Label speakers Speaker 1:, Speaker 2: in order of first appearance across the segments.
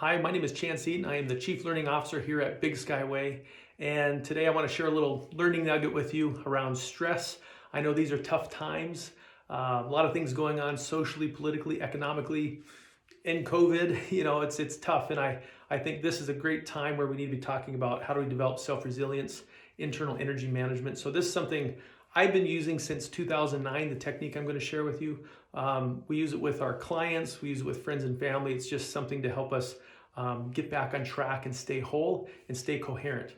Speaker 1: Hi, my name is Chance Eaton. I am the Chief Learning Officer here at Big Skyway. And today I want to share a little learning nugget with you around stress. I know these are tough times. A lot of things going on socially, politically, economically. In COVID, it's tough. And I think this is a great time where we need to be talking about how do we develop self-resilience, internal energy management. So this is something I've been using since 2009, the technique I'm going to share with you. We use it with our clients, we use it with friends and family. It's just something to help us get back on track and stay whole and stay coherent.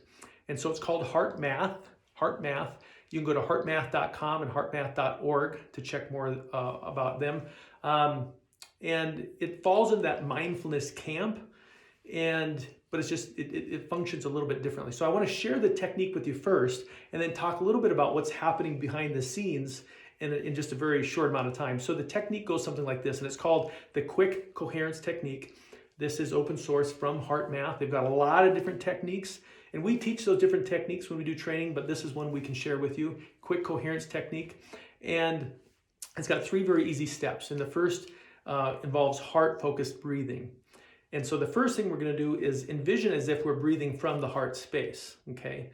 Speaker 1: And so it's called Heart Math. Heart Math. You can go to heartmath.com and heartmath.org to check more about them. And it falls in that mindfulness camp, but it's just, it functions a little bit differently. So I want to share the technique with you first, and then talk a little bit about what's happening behind the scenes in just a very short amount of time. So the technique goes something like this, and it's called the Quick Coherence Technique. This is open source from Heart Math. They've got a lot of different techniques, and we teach those different techniques when we do training, but this is one we can share with you, Quick Coherence Technique. And it's got 3 very easy steps. And the first involves heart-focused breathing. And so the first thing we're going to do is envision as if we're breathing from the heart space, okay?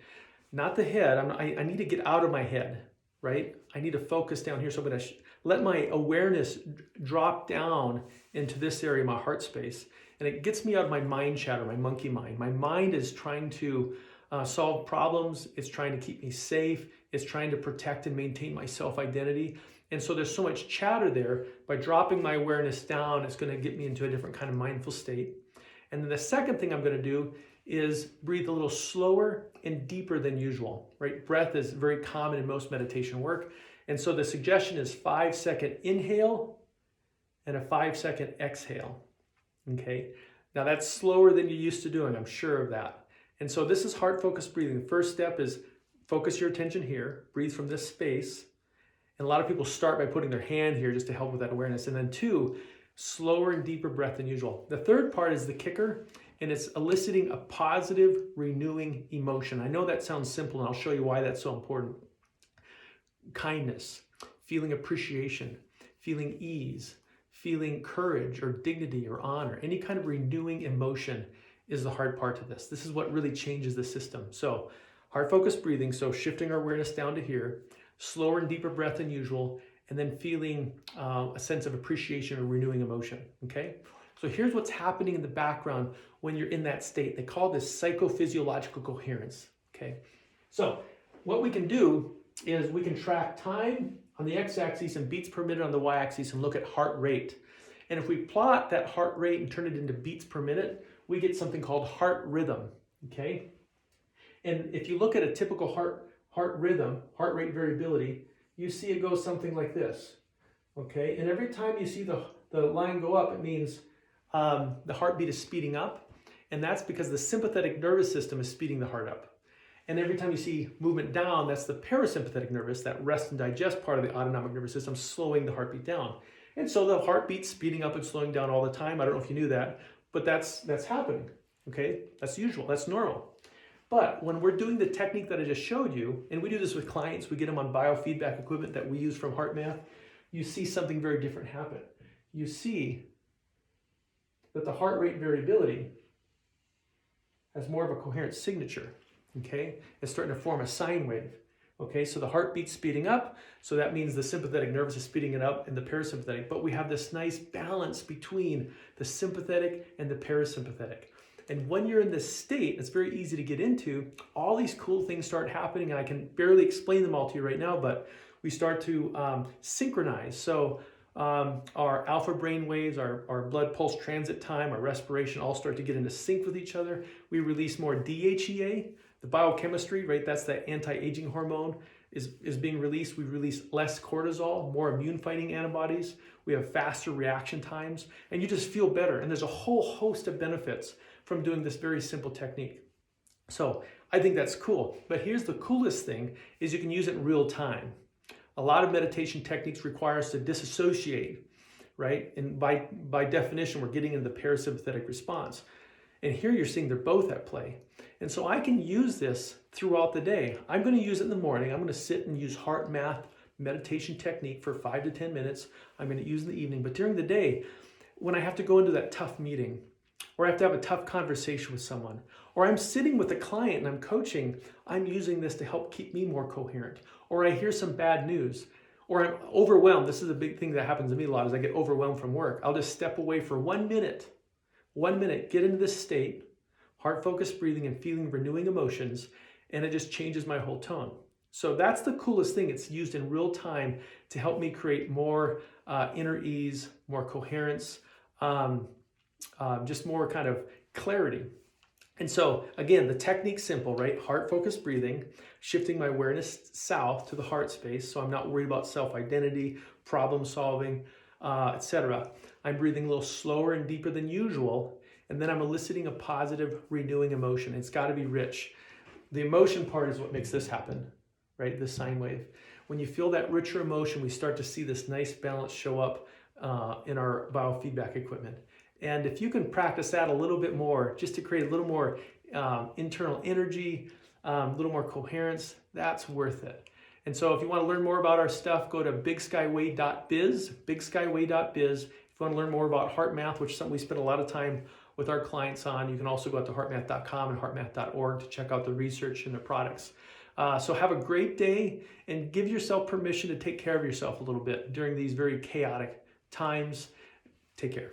Speaker 1: Not the head. I need to get out of my head, right? I need to focus down here. So I'm going to let my awareness drop down into this area, my heart space. And it gets me out of my mind chatter, my monkey mind. My mind is trying to solve problems. It's trying to keep me safe. It's trying to protect and maintain my self-identity. And so there's so much chatter there. By dropping my awareness down, it's going to get me into a different kind of mindful state. And then the second thing I'm going to do is breathe a little slower and deeper than usual, right? Breath is very common in most meditation work. And so the suggestion is 5-second inhale and a 5-second exhale, okay? Now that's slower than you're used to doing, I'm sure of that. And so this is heart-focused breathing. The first step is focus your attention here, breathe from this space. And a lot of people start by putting their hand here just to help with that awareness. And then 2, slower and deeper breath than usual. The third part is the kicker, and it's eliciting a positive, renewing emotion. I know that sounds simple, and I'll show you why that's so important. Kindness, feeling appreciation, feeling ease, feeling courage or dignity or honor. Any kind of renewing emotion is the hard part to this. This is what really changes the system. So heart-focused breathing, so shifting our awareness down to here, slower and deeper breath than usual, and then feeling a sense of appreciation or renewing emotion, okay? So here's what's happening in the background when you're in that state. They call this psychophysiological coherence, okay? So what we can do is we can track time on the x-axis and beats per minute on the y-axis and look at heart rate. And if we plot that heart rate and turn it into beats per minute, we get something called heart rhythm, okay? And if you look at a typical heart rhythm, heart rate variability, you see it goes something like this, okay? And every time you see the line go up, it means the heartbeat is speeding up, and that's because the sympathetic nervous system is speeding the heart up. And every time you see movement down, that's the parasympathetic nervous, that rest and digest part of the autonomic nervous system, slowing the heartbeat down. And so the heartbeat's speeding up and slowing down all the time. I don't know if you knew that, but that's happening, okay? That's usual, that's normal. But when we're doing the technique that I just showed you, and we do this with clients, we get them on biofeedback equipment that we use from Heart Math, you see something very different happen. You see that the heart rate variability has more of a coherent signature, okay? It's starting to form a sine wave, okay? So the heartbeat's speeding up, so that means the sympathetic nervous is speeding it up and the parasympathetic, but we have this nice balance between the sympathetic and the parasympathetic. And when you're in this state, it's very easy to get into, all these cool things start happening, and I can barely explain them all to you right now, but we start to synchronize. So our alpha brain waves, our blood pulse transit time, our respiration all start to get into sync with each other. We release more DHEA, the biochemistry, right? That's the anti-aging hormone is being released. We release less cortisol, more immune fighting antibodies. We have faster reaction times, and you just feel better. And there's a whole host of benefits from doing this very simple technique. So I think that's cool. But here's the coolest thing is you can use it in real time. A lot of meditation techniques require us to disassociate, right? And by definition, we're getting into the parasympathetic response. And here you're seeing they're both at play. And so I can use this throughout the day. I'm going to use it in the morning. I'm going to sit and use Heart Math meditation technique for 5 to 10 minutes. I'm going to use in the evening. But during the day, when I have to go into that tough meeting, or I have to have a tough conversation with someone, or I'm sitting with a client and I'm coaching, I'm using this to help keep me more coherent, or I hear some bad news, or I'm overwhelmed. This is a big thing that happens to me a lot, is I get overwhelmed from work. I'll just step away for 1 minute, get into this state, heart-focused breathing and feeling renewing emotions, and it just changes my whole tone. So that's the coolest thing. It's used in real time to help me create more inner ease, more coherence, just more kind of clarity. And so again, the technique's simple, right? Heart-focused breathing, shifting my awareness south to the heart space, so I'm not worried about self-identity, problem solving, etc. I'm breathing a little slower and deeper than usual, and then I'm eliciting a positive, renewing emotion. It's got to be rich. The emotion part is what makes this happen, right? This sine wave. When you feel that richer emotion, we start to see this nice balance show up in our biofeedback equipment. And if you can practice that a little bit more, just to create a little more internal energy, a little more coherence, that's worth it. And so if you want to learn more about our stuff, go to bigskyway.biz, bigskyway.biz. If you want to learn more about heart math, which is something we spend a lot of time with our clients on, you can also go out to heartmath.com and heartmath.org to check out the research and the products. So have a great day and give yourself permission to take care of yourself a little bit during these very chaotic times. Take care.